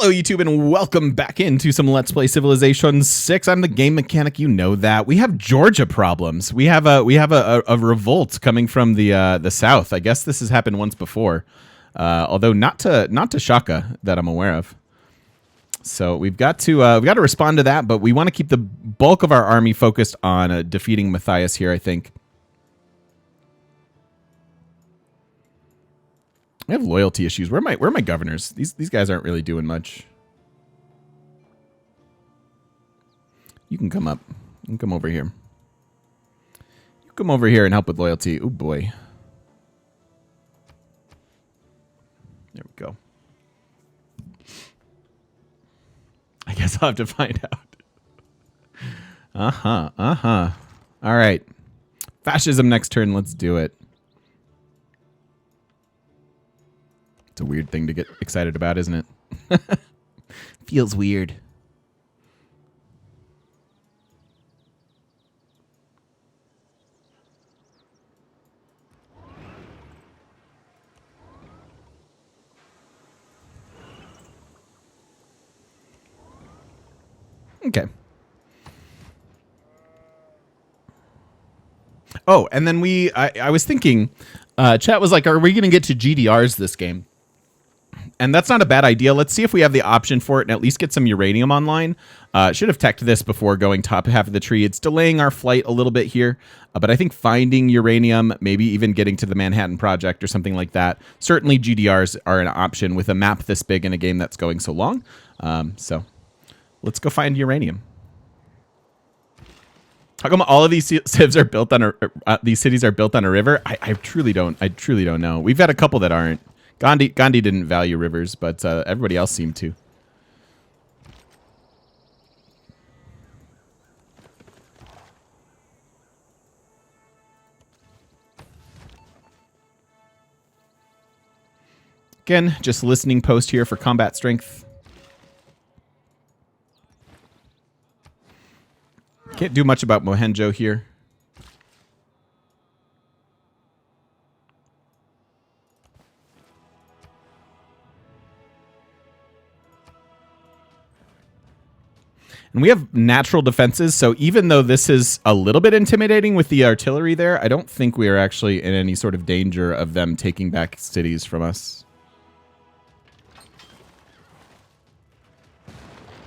Hello, YouTube, and welcome back into some Let's Play Civilization 6. I'm the game mechanic, you know that. We have Georgia problems. We have a revolt coming from the south. I guess this has happened once before, although not to Shaka that I'm aware of. So we've got to respond to that, but we want to keep the bulk of our army focused on defeating Matthias here, I think. I have loyalty issues. Where are my governors? These guys aren't really doing much. You can come up. You can come over here. You come over here and help with loyalty. Oh boy. There we go. I guess I'll have to find out. All right. Fascism next turn. Let's do it. It's a weird thing to get excited about, isn't it? Feels weird. Okay. Oh, and then I was thinking, chat was like, are we going to get to GDRs this game? And that's not a bad idea. Let's see if we have the option for it and at least get some uranium online. Should have teched this before going top half of the tree. It's delaying our flight a little bit here, but I think finding uranium, maybe even getting to the Manhattan Project or something like that. Certainly GDRs are an option with a map this big in a game that's going so long. So let's go find uranium. How come all of these civs are built on these cities are built on a river? I truly don't know. We've had a couple that aren't. Gandhi didn't value rivers, but everybody else seemed to. Again, just listening post here for combat strength. Can't do much about Mohenjo here. And we have natural defenses, so even though this is a little bit intimidating with the artillery there, I don't think we are actually in any sort of danger of them taking back cities from us.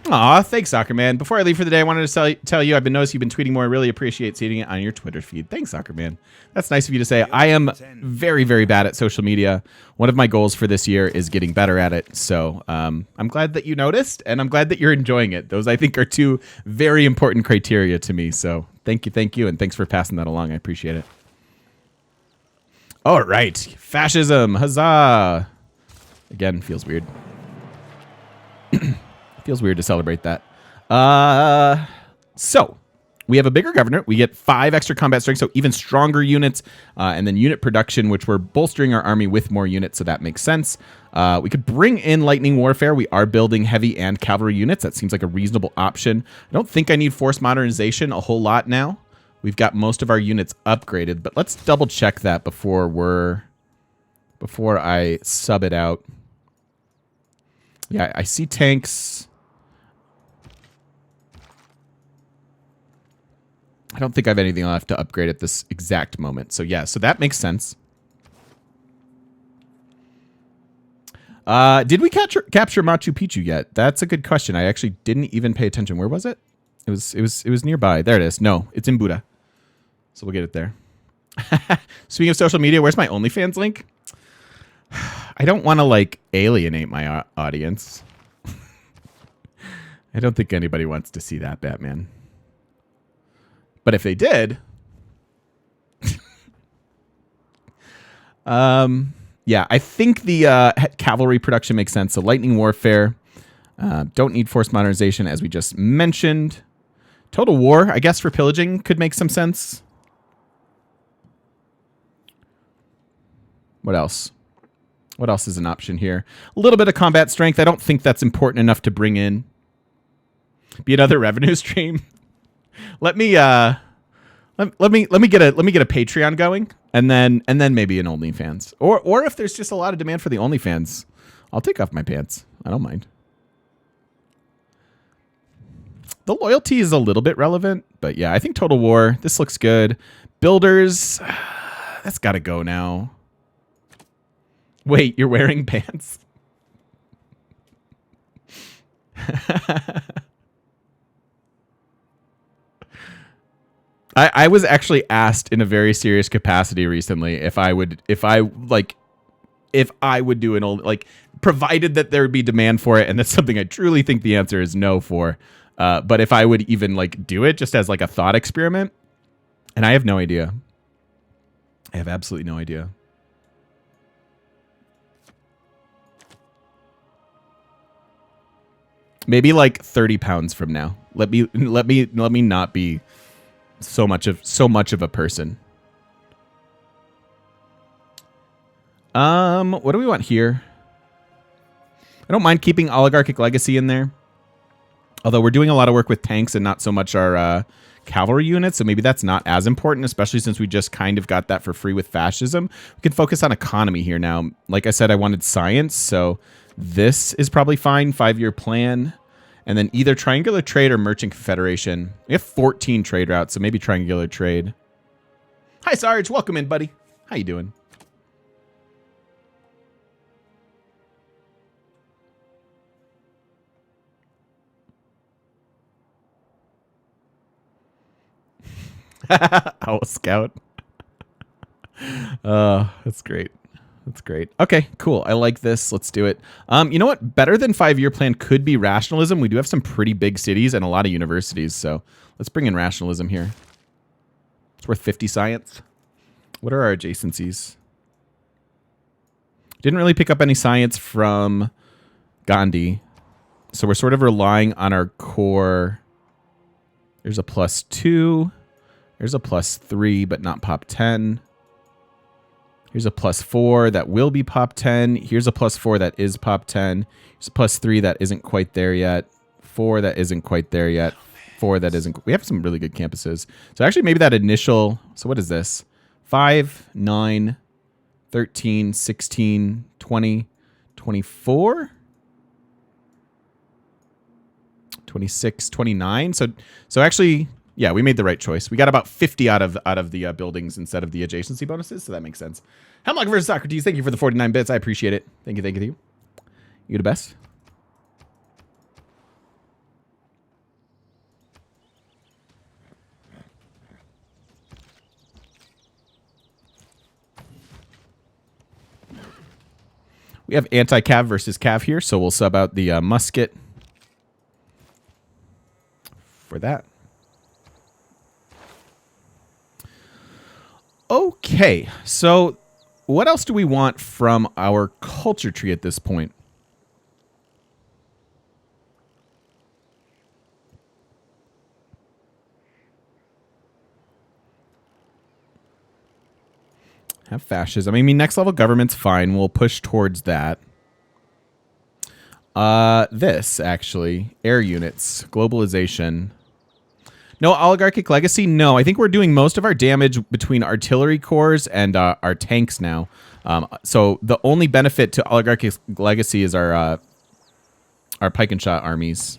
Aw, thanks, Soccer Man. Before I leave for the day, I wanted to tell you I've been noticing you've been tweeting more. I really appreciate seeing it on your Twitter feed. Thanks, Soccer Man. That's nice of you to say. I am very, very bad at social media. One of my goals for this year is getting better at it. So I'm glad that you noticed, and I'm glad that you're enjoying it. Those, I think, are two very important criteria to me. So thank you, and thanks for passing that along. I appreciate it. All right. Fascism. Huzzah. Again, feels weird. Feels weird to celebrate that. So we have a bigger governor. We get 5 extra combat strength, so even stronger units, and then unit production, which we're bolstering our army with more units, so that makes sense. We could bring in lightning warfare. We are building heavy and cavalry units. That seems like a reasonable option. I don't think I need force modernization a whole lot now. We've got most of our units upgraded, but let's double check that before I sub it out. Yeah, I see tanks. I don't think I have anything left to upgrade at this exact moment. So yeah, so that makes sense. Did we capture Machu Picchu yet? That's a good question. I actually didn't even pay attention. Where was it? It was nearby. There it is. No, it's in Buda. So we'll get it there. Speaking of social media, where's my OnlyFans link? I don't want to like alienate my audience. I don't think anybody wants to see that, Batman. But if they did, yeah, I think the cavalry production makes sense. So lightning warfare, don't need force modernization, as we just mentioned. Total war, I guess, for pillaging could make some sense. What else? What else is an option here? A little bit of combat strength. I don't think that's important enough to bring in. Be another revenue stream. Let me get a Patreon going, and then maybe an OnlyFans, or if there's just a lot of demand for the OnlyFans, I'll take off my pants. I don't mind. The loyalty is a little bit relevant, but yeah, I think Total War, this looks good. Builders, that's got to go now. Wait, you're wearing pants? I was actually asked in a very serious capacity recently if I would do an old, like, provided that there would be demand for it, and that's something I truly think the answer is no for. But if I would even like do it just as like a thought experiment, and I have no idea. I have absolutely no idea. Maybe like 30 pounds from now. Let me not be so much of a person. What do we want here? I don't mind keeping oligarchic legacy in there. Although we're doing a lot of work with tanks and not so much our cavalry units, so maybe that's not as important, especially since we just kind of got that for free with fascism. We can focus on economy here now. Like I said, I wanted science, so this is probably fine. 5-year plan. And then either triangular trade or merchant confederation. We have 14 trade routes, so maybe triangular trade. Hi, Sarge. Welcome in, buddy. How you doing? Owl Scout. That's great. That's great. Okay, cool. I like this. Let's do it. You know what? Better than 5-year plan could be rationalism. We do have some pretty big cities and a lot of universities, so let's bring in rationalism here. It's worth 50 science. What are our adjacencies? Didn't really pick up any science from Gandhi, so we're sort of relying on our core. There's a +2. There's a +3, but not pop 10. Here's a +4 that will be pop 10. Here's a +4 that is pop 10. Here's a +3 that isn't quite there yet. 4 that isn't quite there yet. 4 that isn't. We have some really good campuses. So actually maybe that initial. So what is this? 5, 9, 13, 16, 20, 24, 26, 29. So actually, yeah, we made the right choice. We got about 50 out of the buildings instead of the adjacency bonuses, so that makes sense. Hemlock versus Socrates, thank you for the 49 bits. I appreciate it. Thank you. You're the best. We have anti-cav versus cav here, so we'll sub out the musket for that. Okay, so what else do we want from our culture tree at this point? Have fascism. I mean, next level government's fine. We'll push towards that. This, actually. Air units. Globalization. No oligarchic legacy? No, I think we're doing most of our damage between artillery cores and our tanks now. So the only benefit to oligarchic legacy is our pike and shot armies.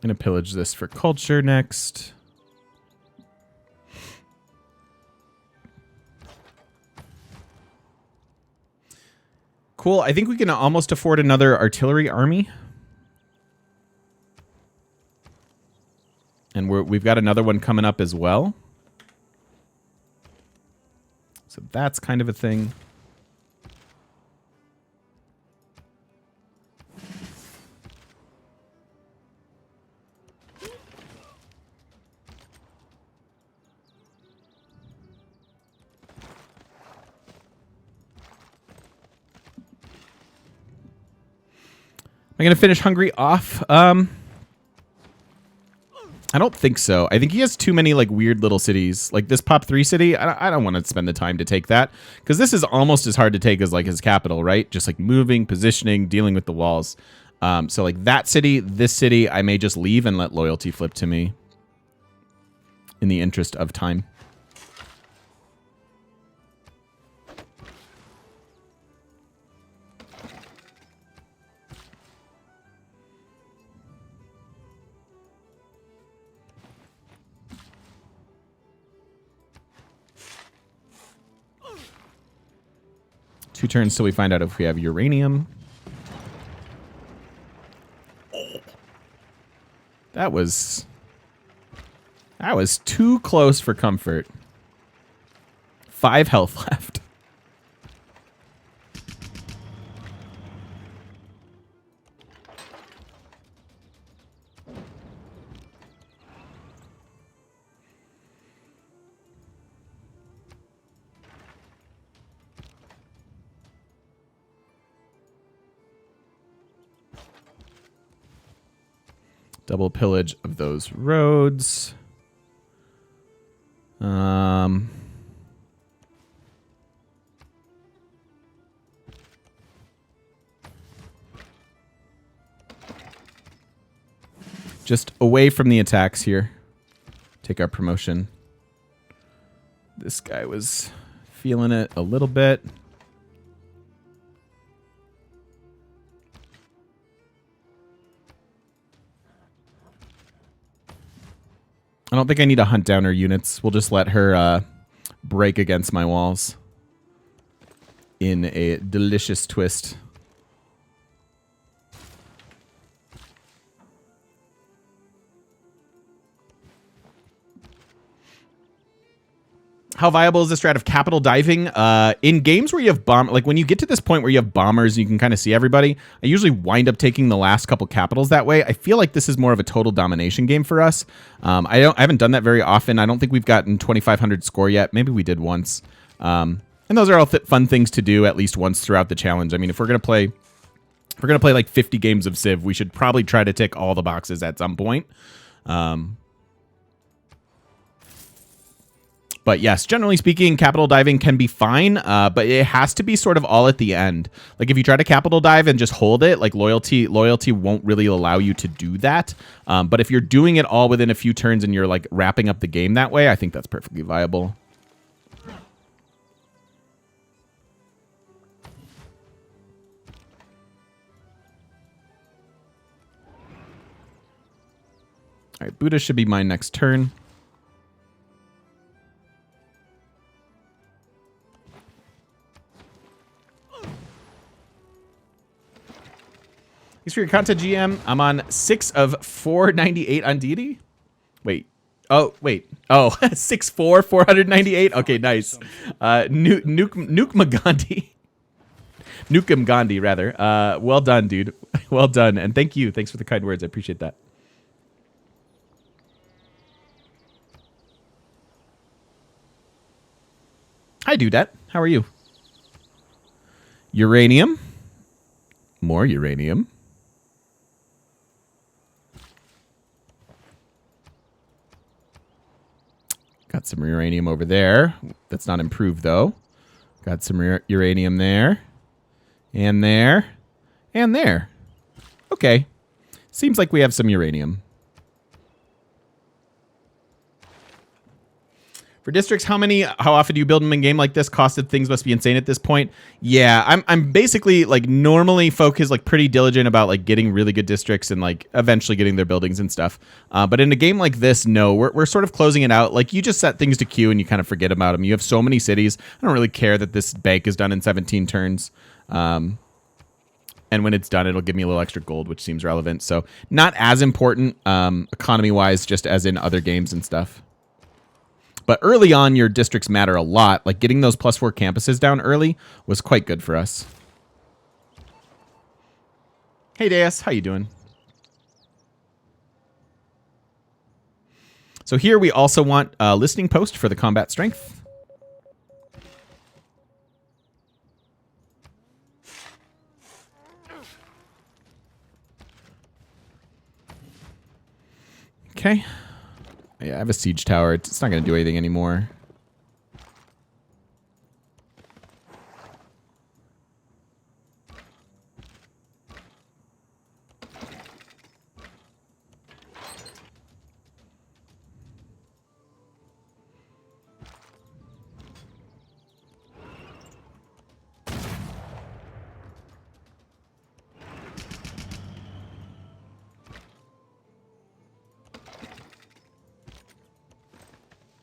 Gonna pillage this for culture next. Cool. I think we can almost afford another artillery army. And we've got another one coming up as well. So that's kind of a thing. I going to finish Hungary off? I don't think so. I think he has too many like weird little cities. Like this Pop 3 city, I don't want to spend the time to take that because this is almost as hard to take as like his capital, right? Just like moving, positioning, dealing with the walls. So like that city, this city, I may just leave and let loyalty flip to me in the interest of time. Two turns till we find out if we have uranium. That was too close for comfort. 5 health left. Double pillage of those roads. Just away from the attacks here. Take our promotion. This guy was feeling it a little bit. I don't think I need to hunt down her units. We'll just let her break against my walls in a delicious twist. How viable is the strat of capital diving? In games where you have like when you get to this point where you have bombers and you can kind of see everybody, I usually wind up taking the last couple capitals that way. I feel like this is more of a total domination game for us. I haven't done that very often. I don't think we've gotten 2,500 score yet. Maybe we did once. And those are all fun things to do at least once throughout the challenge. I mean, if we're gonna play like 50 games of Civ, we should probably try to tick all the boxes at some point. But yes, generally speaking, capital diving can be fine, but it has to be sort of all at the end. Like if you try to capital dive and just hold it, like loyalty won't really allow you to do that. But if you're doing it all within a few turns and you're like wrapping up the game that way, I think that's perfectly viable. All right, Buddha should be mine next turn. Thanks for your content, GM. I'm on 6 of 498 on deity. Wait. Oh, wait. Oh, 6-4, 498. Okay, nice. Nukem Gandhi. Nukem Gandhi, rather. Well done, dude. Well done. And thank you. Thanks for the kind words. I appreciate that. Hi, Dudette. How are you? Uranium. More uranium. Got some uranium over there. That's not improved, though. Got some uranium there. And there. And there. Okay. Seems like we have some uranium. For districts, how often do you build them in game like this? Costed things must be insane at this point. Yeah, I'm basically like normally focused like pretty diligent about like getting really good districts and like eventually getting their buildings and stuff. But in a game like this, no, we're sort of closing it out. Like you just set things to queue and you kind of forget about them. You have so many cities. I don't really care that this bank is done in 17 turns. And when it's done, it'll give me a little extra gold, which seems relevant. So not as important economy-wise, just as in other games and stuff. But early on, your districts matter a lot. Like getting those +4 campuses down early was quite good for us. Hey, Deus, how you doing? So here we also want a listening post for the combat strength. Okay. Yeah, I have a siege tower. It's not going to do anything anymore.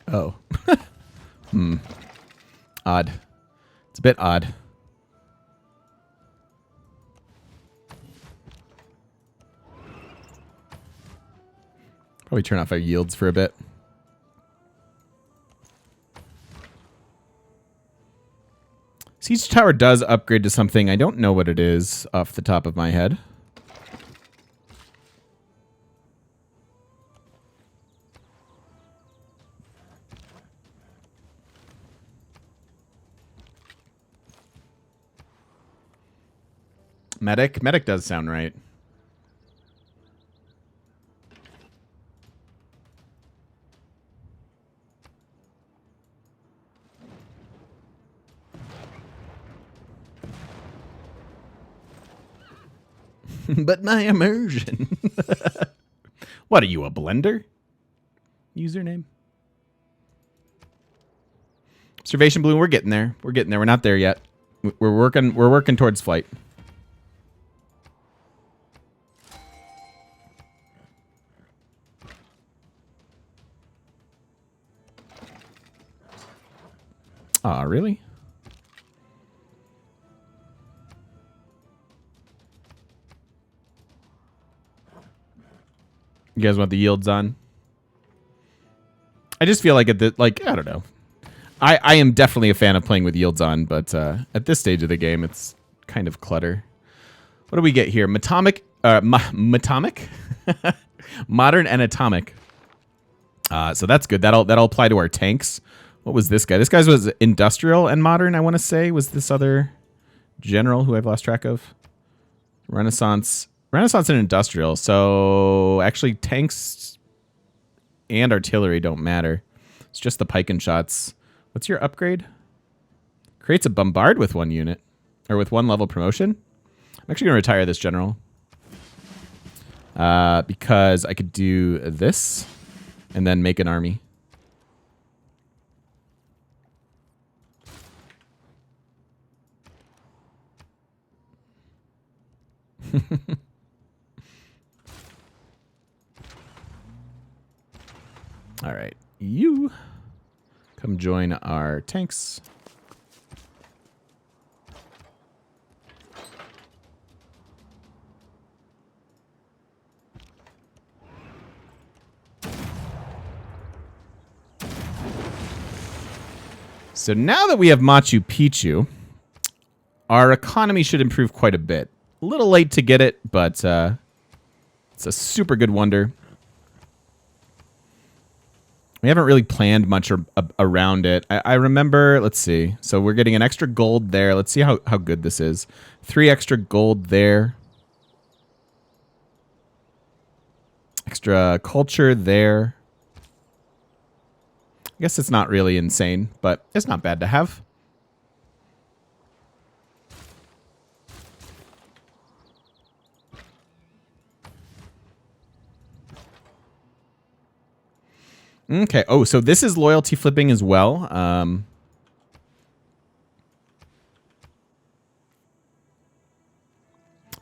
Oh. Odd. It's a bit odd. Probably turn off our yields for a bit. Siege Tower does upgrade to something. I don't know what it is off the top of my head. Medic? Medic does sound right. But my immersion. What are you, a blender? Username? Observation balloon, we're getting there. We're getting there. We're not there yet. We're working towards flight. Aw, really? You guys want the yields on? I just feel like I don't know. I am definitely a fan of playing with yields on, but at this stage of the game, it's kind of clutter. What do we get here? Matomic, Matomic, modern and atomic. So that's good. That'll apply to our tanks. What was this guy? This guy was industrial and modern. I want to say was this other general who I've lost track of. Renaissance and industrial. So actually, tanks and artillery don't matter. It's just the pike and shots. What's your upgrade? Creates a bombard with 1 unit. Or with 1 level promotion. I'm actually going to retire this general. Because I could do this. And then make an army. All right. You come join our tanks. So now that we have Machu Picchu, our economy should improve quite a bit. A little late to get it, but it's a super good wonder. We haven't really planned much around it. I remember, let's see. So we're getting an extra gold there. Let's see how good this is. 3 extra gold there. Extra culture there. I guess it's not really insane, but it's not bad to have. Okay. Oh, so this is loyalty flipping as well.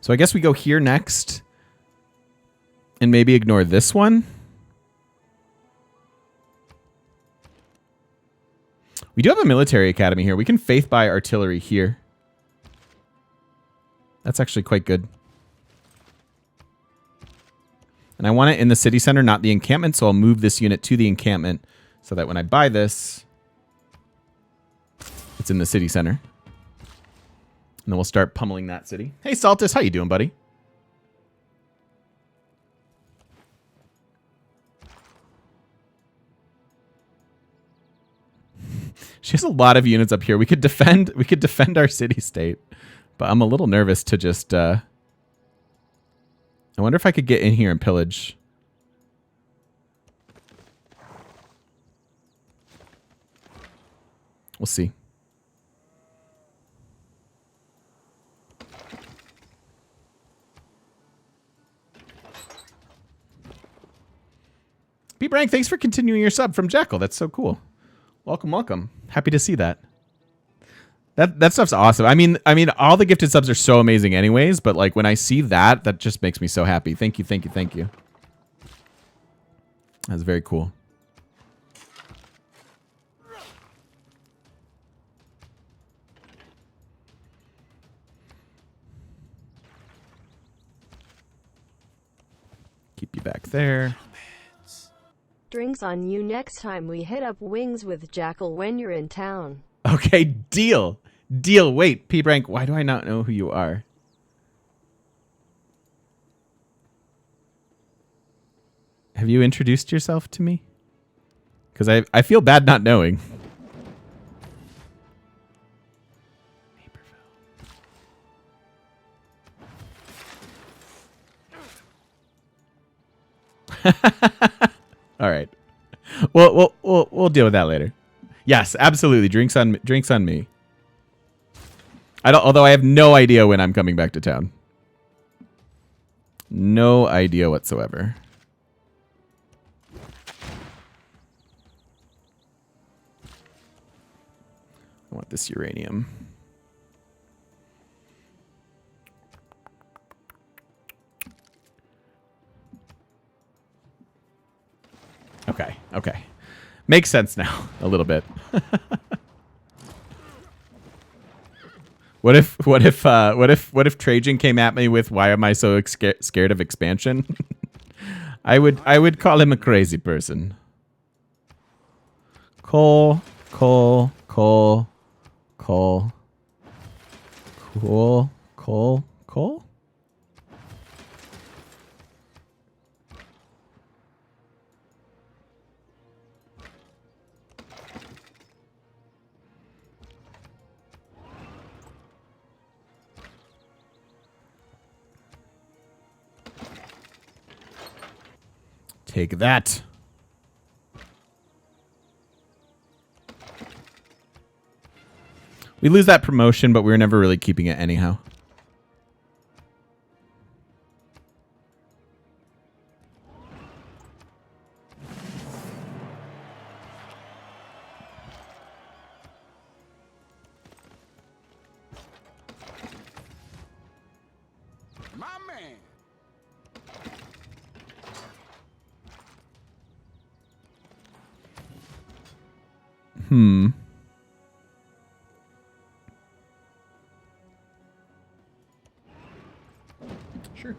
So I guess we go here next. And maybe ignore this one. We do have a military academy here. We can faith buy artillery here. That's actually quite good. And I want it in the city center, not the encampment, so I'll move this unit to the encampment so that when I buy this, it's in the city center. And then we'll start pummeling that city. Hey, Saltus, how you doing, buddy? She has a lot of units up here. We could defend our city state, but I'm a little nervous to just I wonder if I could get in here and pillage. We'll see. P. Brank, thanks for continuing your sub from Jackal. That's so cool. Welcome, welcome. Happy to see that. That stuff's awesome. I mean, all the gifted subs are so amazing anyways, but like when I see that, that just makes me so happy. Thank you, thank you, thank you. That's very cool. Keep you back there. Drinks on you next time we hit up Wings with Jackal when you're in town. Okay, deal. Deal. Wait, P. Brank, why do I not know who you are? Have you introduced yourself to me? Because I feel bad not knowing. All right. We'll deal with that later. Yes, absolutely. Drinks on me. Although I have no idea when I'm coming back to town. No idea whatsoever. I want this uranium. Okay, okay. Makes sense now, a little bit. What if Trajan came at me with why am I so scared of expansion? I would call him a crazy person. Coal. Take that. We lose that promotion, but we were never really keeping it anyhow. My man. Sure.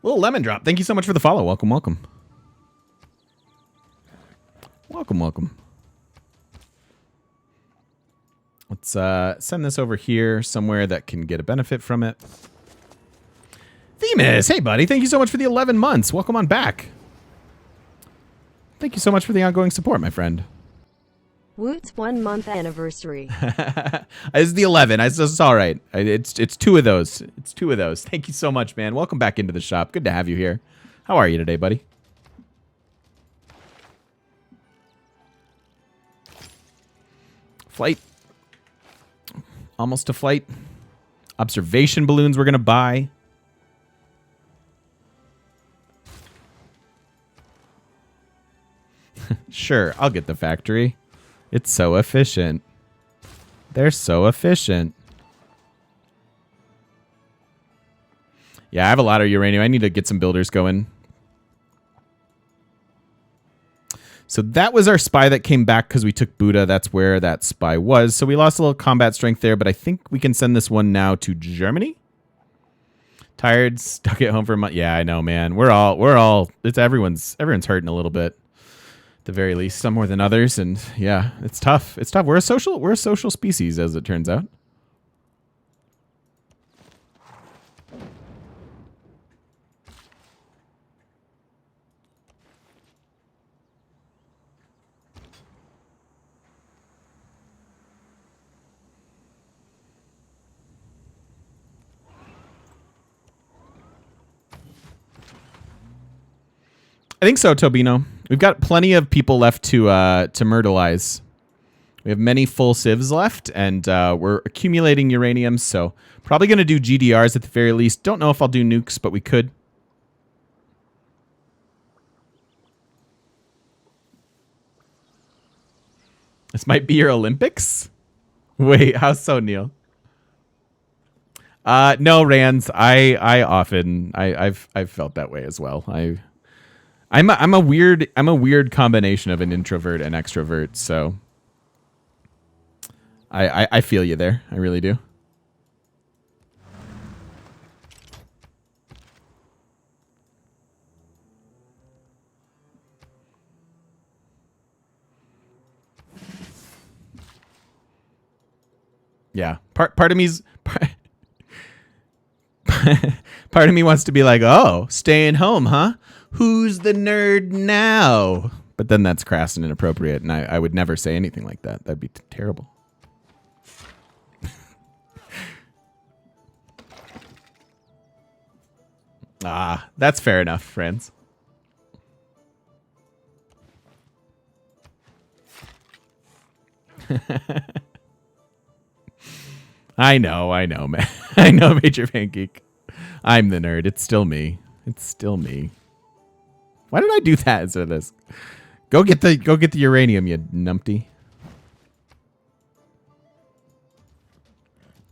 Little lemon drop. Thank you so much for the follow. Welcome, welcome. Welcome, welcome. Let's send this over here somewhere that can get a benefit from it. Themis, hey buddy, thank you so much for the 11 months. Welcome on back. Thank you so much for the ongoing support, my friend. Woot's 1 month anniversary. It's the 11. It's all right. It's two of those. It's two of those. Thank you so much, man. Welcome back into the shop. Good to have you here. How are you today, buddy? Flight. Almost to flight. Observation balloons we're going to buy. Sure, I'll get the factory. It's so efficient. They're so efficient. Yeah, I have a lot of uranium. I need to get some builders going. So that was our spy that came back because we took Buddha. That's where that spy was. So we lost a little combat strength there, but I think we can send this one now to Germany. Tired, stuck at home for a month. Yeah, I know, man. We're all. It's everyone's hurting a little bit. At the very least, some more than others, and yeah, it's tough. It's tough. We're a social species, as it turns out. I think so, Tobino. We've got plenty of people left to myrtleize. We have many full civs left, and we're accumulating uranium, so probably going to do GDRs at the very least. Don't know if I'll do nukes, but we could. This might be your Olympics? Wait, how so, Neil? No, Rands. I've felt that way as well. I'm a weird combination of an introvert and extrovert, so I feel you there. I really do. Yeah. Part of me's part of me wants to be like, "Oh, staying home, huh? Who's the nerd now?" But then that's crass and inappropriate, and I would never say anything like that. That'd be terrible. That's fair enough, friends. I know, man. I know, Major Pancake. I'm the nerd. It's still me. It's still me. Why did I do that instead of this? Go get the uranium, you numpty.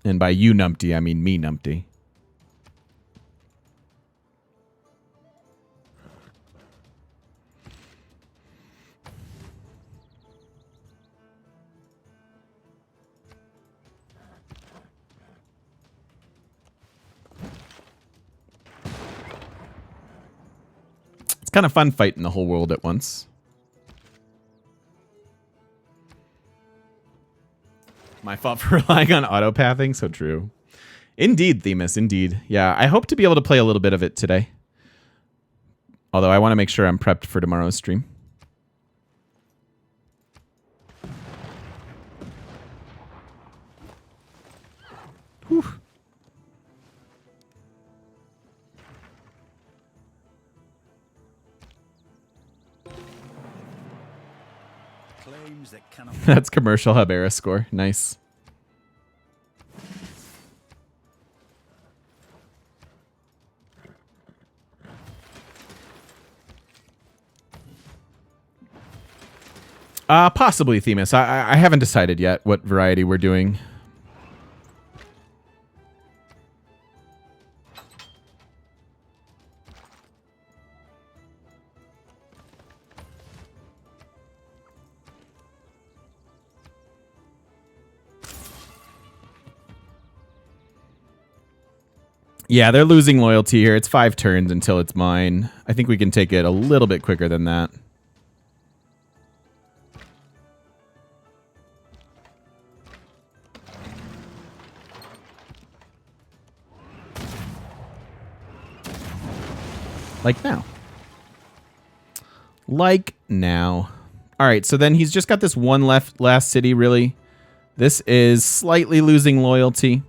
And by you numpty, I mean me numpty. It's kind of fun fighting the whole world at once. My fault for relying on autopathing. So true. Indeed, Themis. Indeed. Yeah, I hope to be able to play a little bit of it today. Although I want to make sure I'm prepped for tomorrow's stream. Whew. That's commercial hub era score. Nice. Possibly Themis. I haven't decided yet what variety we're doing. Yeah, they're losing loyalty here. It's 5 turns until it's mine. I think we can take it a little bit quicker than that. Like now. Like now. All right, so then he's just got this one last city, really. This is slightly losing loyalty.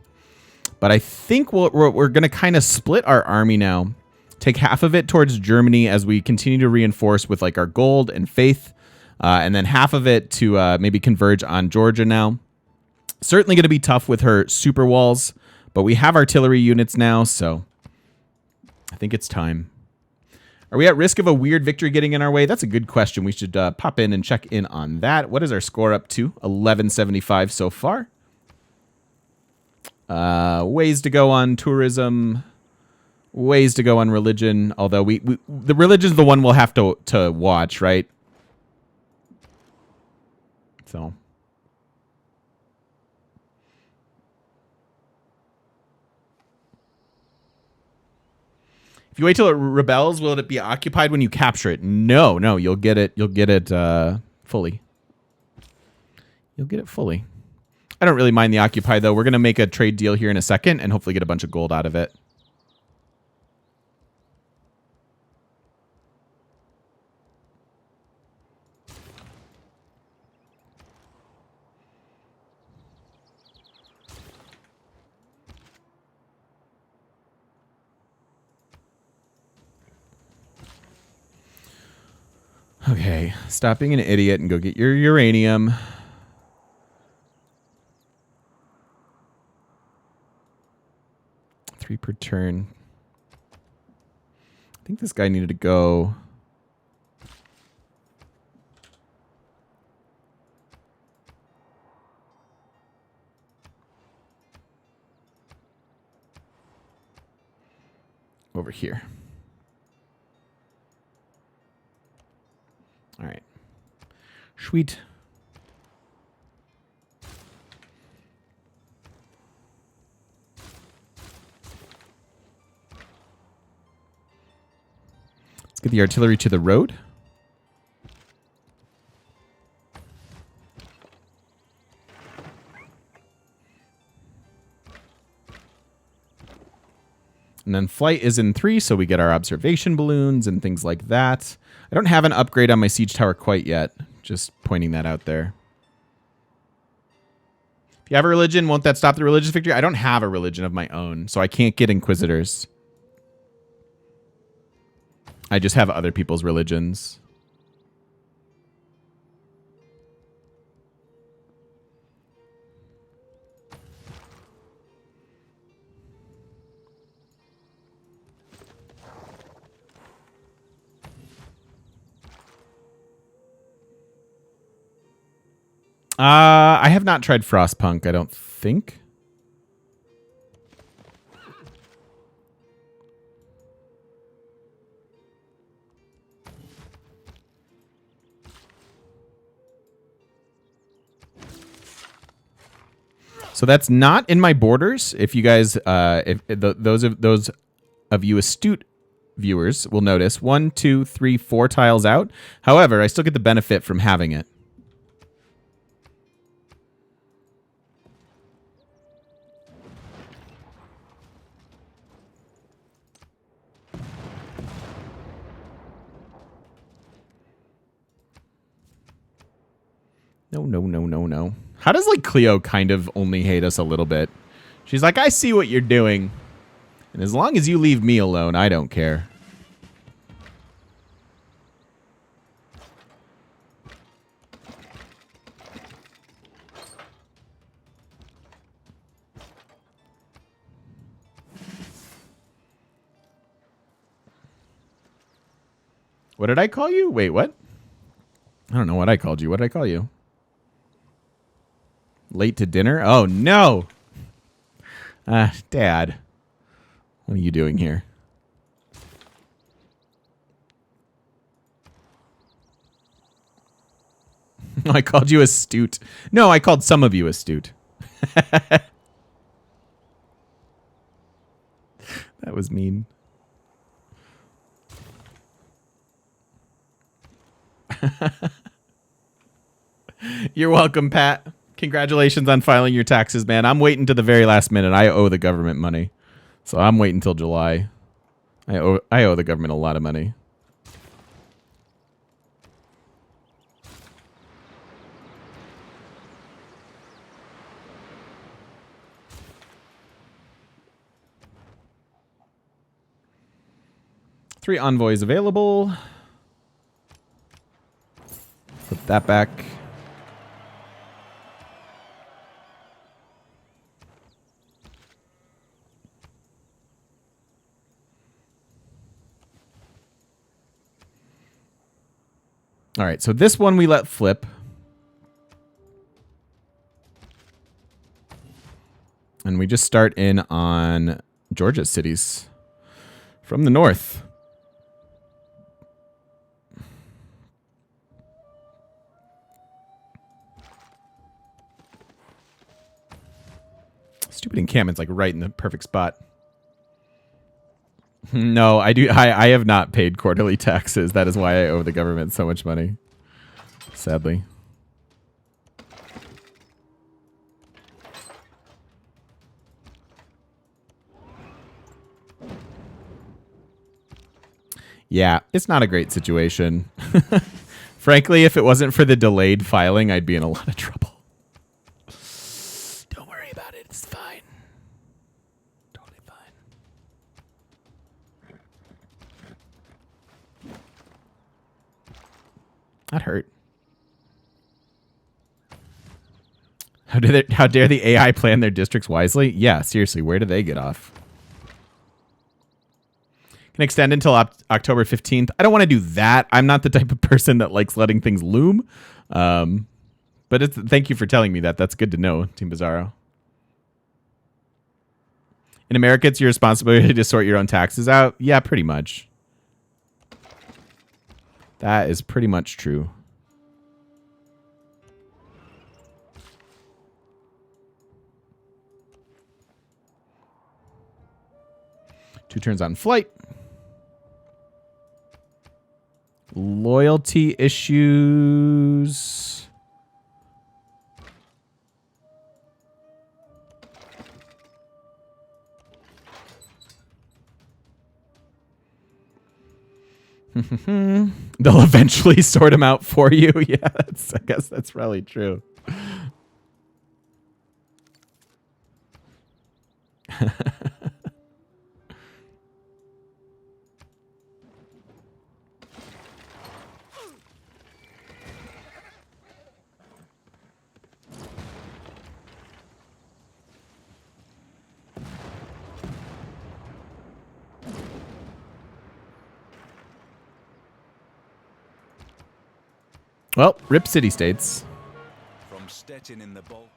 But I think we're going to kind of split our army now. Take half of it towards Germany as we continue to reinforce with like our gold and faith. And then half of it to maybe converge on Georgia now. Certainly going to be tough with her super walls. But we have artillery units now, so I think it's time. Are we at risk of a weird victory getting in our way? That's a good question. We should pop in and check in on that. What is our score up to? 1175 so far. Ways to go on tourism, ways to go on religion. Although the religion's the one we'll have to watch, right? So. If you wait till it rebels, will it be occupied when you capture it? No, you'll get it. You'll get it fully. You'll get it fully. I don't really mind the occupy, though. We're going to make a trade deal here in a second and hopefully get a bunch of gold out of it. Okay, stop being an idiot and go get your uranium. 3 per turn. I think this guy needed to go. Over here. All right. Sweet. Let's get the artillery to the road. And then flight is in 3, so we get our observation balloons and things like that. I don't have an upgrade on my siege tower quite yet. Just pointing that out there. If you have a religion, won't that stop the religious victory? I don't have a religion of my own, so I can't get inquisitors. I just have other people's religions. I have not tried Frostpunk, I don't think. So that's not in my borders. If you guys, those of you astute viewers will notice 1, 2, 3, 4 tiles out. However, I still get the benefit from having it. No, no, no, no, no. How does, like, Cleo kind of only hate us a little bit? She's like, I see what you're doing. And as long as you leave me alone, I don't care. What did I call you? Wait, what? I don't know what I called you. What did I call you? Late to dinner? Oh, no. Dad. What are you doing here? I called you astute. No, I called some of you astute. That was mean. You're welcome, Pat. Congratulations on filing your taxes, man. I'm waiting to the very last minute. I owe the government money. So I'm waiting until July. I owe the government a lot of money. Three envoys available. Put that back. All right, so this one we let flip. And we just start in on Georgia's cities from the north. Stupid encampment's like right in the perfect spot. No, I have not paid quarterly taxes. That is why I owe the government so much money. Sadly. Yeah, it's not a great situation. Frankly, if it wasn't for the delayed filing, I'd be in a lot of trouble. Don't worry about it. It's fine. Totally fine. That hurt. How dare the AI plan their districts wisely? Yeah, seriously, where do they get off? Can extend until October 15th. I don't want to do that. I'm not the type of person that likes letting things loom. But thank you for telling me that. That's good to know, Team Bizarro. In America, it's your responsibility to sort your own taxes out. Yeah, pretty much. That is pretty much true. Two turns on flight. Loyalty issues. They'll eventually sort them out for you. Yeah, I guess that's probably true. Well, rip city states. From Stettin in the bowl.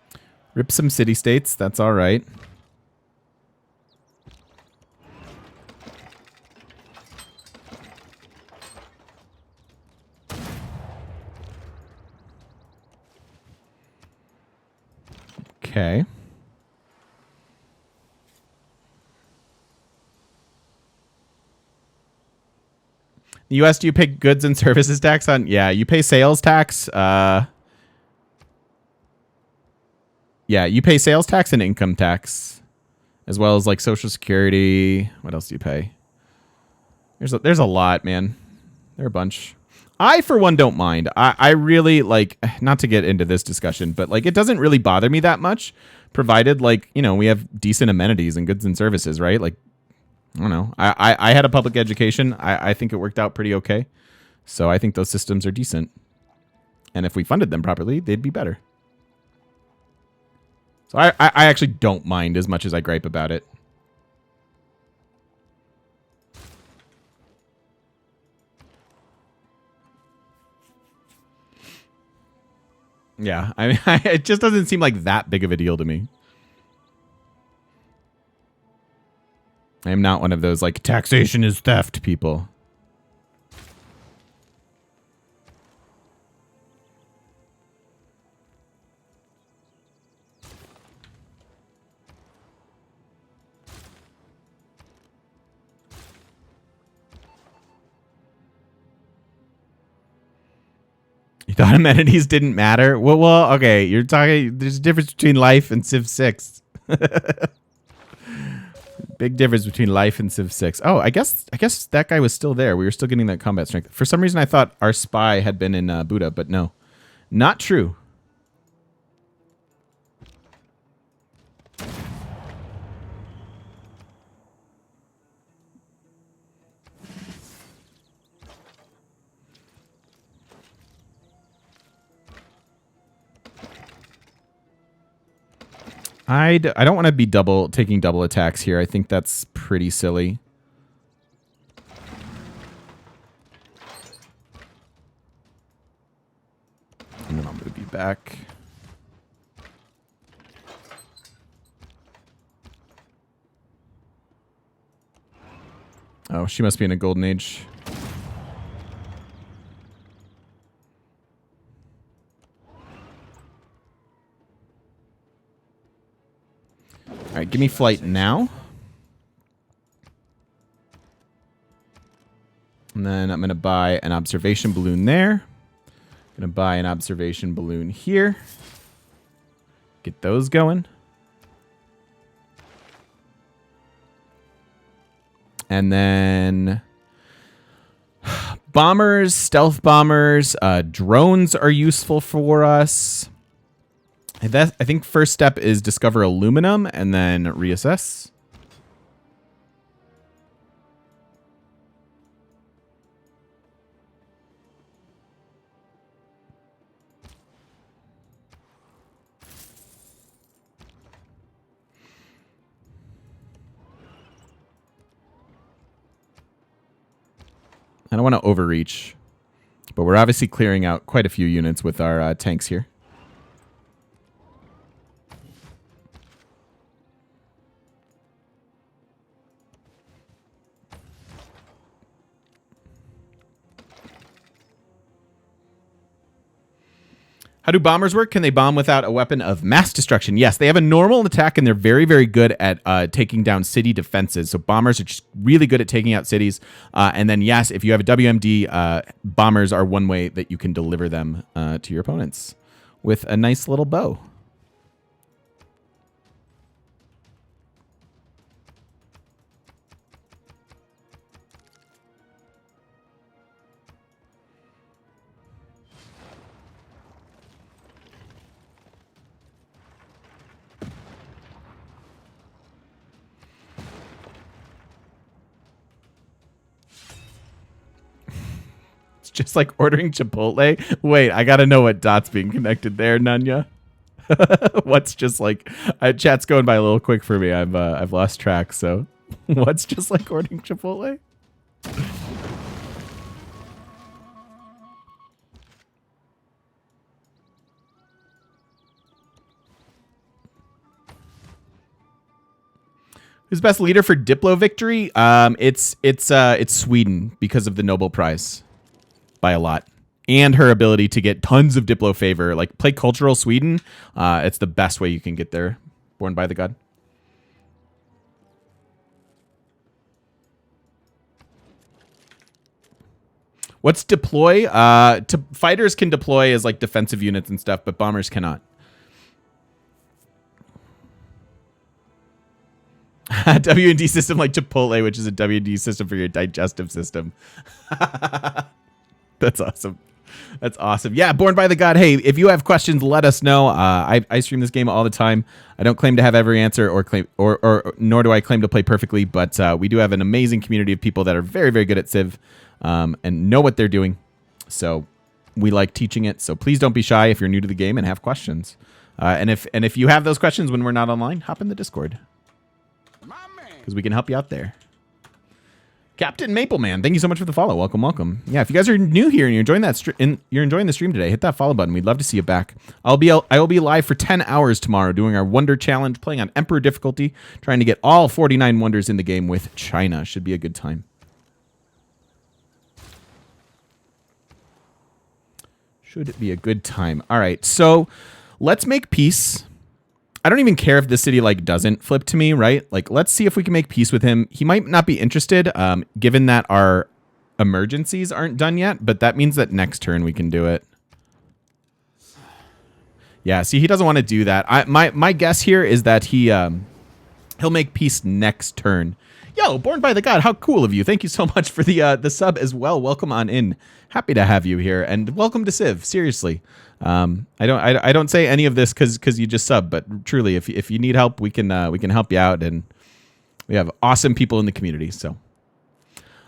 Rip some city states. That's all right. Okay. The U.S., do you pay goods and services tax on? Yeah, you pay sales tax. Yeah, you pay sales tax and income tax, as well as like Social Security. What else do you pay? There's a lot, man. There are a bunch. I, for one, don't mind. I really like, not to get into this discussion, but like it doesn't really bother me that much, provided like, you know, we have decent amenities and goods and services, right? Like, I don't know. I had a public education. I think it worked out pretty okay. So I think those systems are decent. And if we funded them properly, they'd be better. So I actually don't mind as much as I gripe about it. Yeah, I mean, it just doesn't seem like that big of a deal to me. I am not one of those, like, taxation is theft people. You thought amenities didn't matter? Well, okay, you're talking, there's a difference between life and Civ 6. Big difference between life and Civ 6. Oh, I guess that guy was still there. We were still getting that combat strength. For some reason, I thought our spy had been in Buddha, but no. Not true. I don't want to be taking double attacks here. I think that's pretty silly. And then I'll move you back. Oh, she must be in a golden age. All right, give me flight now. And then I'm going to buy an observation balloon there. I'm going to buy an observation balloon here. Get those going. And then bombers, stealth bombers, drones are useful for us. I think first step is discover aluminum and then reassess. I don't want to overreach, but we're obviously clearing out quite a few units with our tanks here. How do bombers work? Can they bomb without a weapon of mass destruction? Yes, they have a normal attack, and they're very, very good at taking down city defenses. So bombers are just really good at taking out cities. And then, yes, if you have a WMD, bombers are one way that you can deliver them to your opponents with a nice little bow. Just like ordering Chipotle. Wait, I gotta know what dot's being connected there, Nunya. What's just like chat's going by a little quick for me. I've lost track. So, what's just like ordering Chipotle? Who's best leader for Diplo victory? It's Sweden because of the Nobel Prize. By a lot, and her ability to get tons of Diplo favor. Like, play cultural Sweden. It's the best way you can get there. Born by the god. What's deploy? Fighters can deploy as like defensive units and stuff, but bombers cannot. W&D system like Chipotle, which is a W&D system for your digestive system. That's awesome. That's awesome. Yeah, Born by the God. Hey, if you have questions, let us know. I stream this game all the time. I don't claim to have every answer or nor do I claim to play perfectly, but we do have an amazing community of people that are very, very good at Civ and know what they're doing. So we like teaching it. So please don't be shy if you're new to the game and have questions. And if you have those questions when we're not online, hop in the Discord because we can help you out there. Captain Mapleman, thank you so much for the follow. Welcome, welcome. Yeah, if you guys are new here and you're enjoying you're enjoying the stream today, hit that follow button. We'd love to see you back. I will be live for 10 hours tomorrow doing our Wonder Challenge, playing on Emperor difficulty, trying to get all 49 wonders in the game with China. Should be a good time. Should be a good time. All right, so let's make peace. I don't even care if this city like doesn't flip to me, right? Like, let's see if we can make peace with him. He might not be interested, given that our emergencies aren't done yet, but that means that next turn we can do it. Yeah, see, he doesn't want to do that. My guess here is that he'll make peace next turn. Yo, Born by the God, how cool of you. Thank you so much for the sub as well. Welcome on in. Happy to have you here, and welcome to Civ, seriously. I don't say any of this because you just sub, but truly, if you need help, we can help you out, and we have awesome people in the community. So,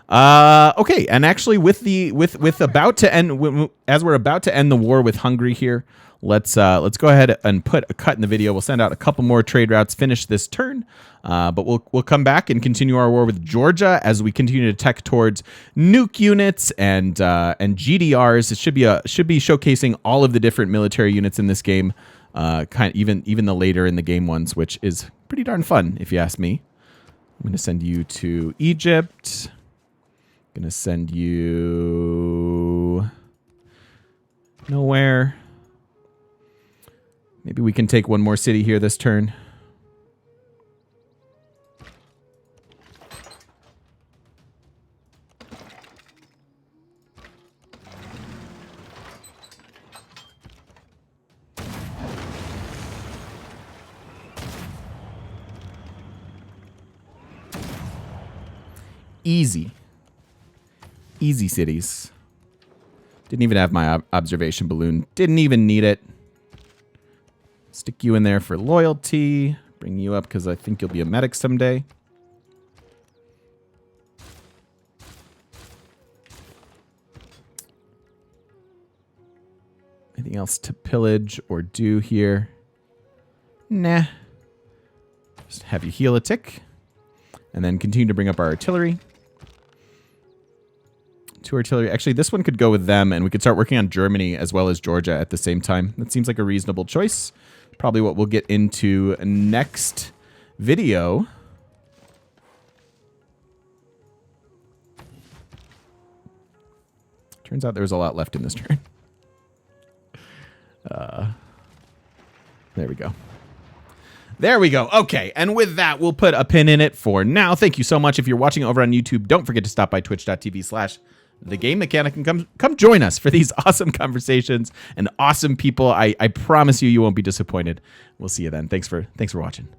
okay, and actually, with about to end, as we're about to end the war with Hungary here, let's go ahead and put a cut in the video. We'll send out a couple more trade routes, finish this turn, but we'll come back and continue our war with Georgia as we continue to tech towards nuke units and GDRs. It should be showcasing all of the different military units in this game, kind of even the later in the game ones, which is pretty darn fun if you ask me. I'm going to send you to Egypt. I'm going to send you nowhere. Maybe we can take one more city here this turn. Easy. Easy cities. Didn't even have my observation balloon. Didn't even need it. Stick you in there for loyalty. Bring you up because I think you'll be a medic someday. Anything else to pillage or do here? Nah. Just have you heal a tick. And then continue to bring up our artillery. 2 artillery. Actually, this one could go with them, and we could start working on Germany as well as Georgia at the same time. That seems like a reasonable choice. Probably what we'll get into next video. Turns out there was a lot left in this turn. There we go. There we go. Okay, and with that, we'll put a pin in it for now. Thank you so much. If you're watching over on YouTube, don't forget to stop by twitch.tv/thegamemechanic and come join us for these awesome conversations and awesome people. I promise you, you won't be disappointed. We'll see you then. Thanks for watching.